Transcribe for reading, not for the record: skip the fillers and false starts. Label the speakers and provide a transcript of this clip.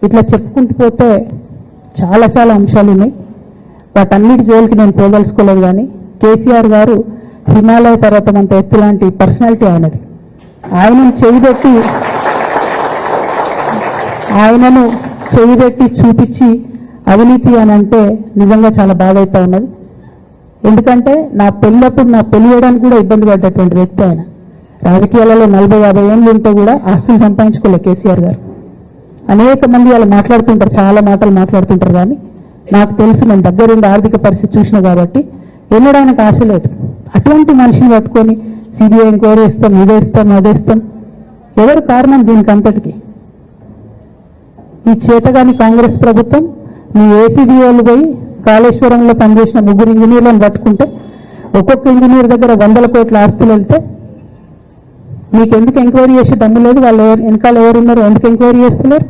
Speaker 1: ఇట్లా చెప్పుకుంటూ పోతే చాలా చాలా అంశాలు ఉన్నాయి. వాటన్నిటి జోలికి నేను పోదలుచుకోలేదు. కానీ కేసీఆర్ గారు హిమాలయ పర్వతం అంత ఎత్తు లాంటి పర్సనాలిటీ ఆయనది. ఆయనను చేయబెట్టి చూపించి అవినీతి అని అంటే నిజంగా చాలా బాధ అవుతా ఉన్నది. ఎందుకంటే నా పెళ్ళప్పుడు నా పెళ్లి చేయడానికి కూడా ఇబ్బంది పడ్డటువంటి వ్యక్తి ఆయన. రాజకీయాలలో 40-50 ఏళ్ళు ఉంటే కూడా ఆస్తులు సంపాదించుకోలే కేసీఆర్ గారు. అనేక మంది వాళ్ళు మాట్లాడుతుంటారు, చాలా మాటలు మాట్లాడుతుంటారు. కానీ నాకు తెలుసు, నేను దగ్గరుండి ఆర్థిక పరిస్థితి చూసిన కాబట్టి ఎన్నడానికి ఆశ లేదు. అటువంటి మనిషిని పట్టుకొని సిబిఐ ఎంక్వైరీ ఇస్తాం, ఇదేస్తాం, అదేస్తాం. ఎవరు కారణం దీనికి అంతటికి? ఈ చేతగాని కాంగ్రెస్ ప్రభుత్వం మీ ఏసీబీ వాళ్ళు పోయి కాళేశ్వరంలో పనిచేసిన 3 ఇంజనీర్లను పట్టుకుంటే ఒక్కొక్క ఇంజనీర్ దగ్గర 100 కోట్ల ఆస్తులు వెళ్తే మీకు ఎందుకు ఎంక్వైరీ చేసే దమ్ము లేదు? వాళ్ళు వెనకాల ఎవరున్నారు, ఎందుకు ఎంక్వైరీ చేస్తున్నారు?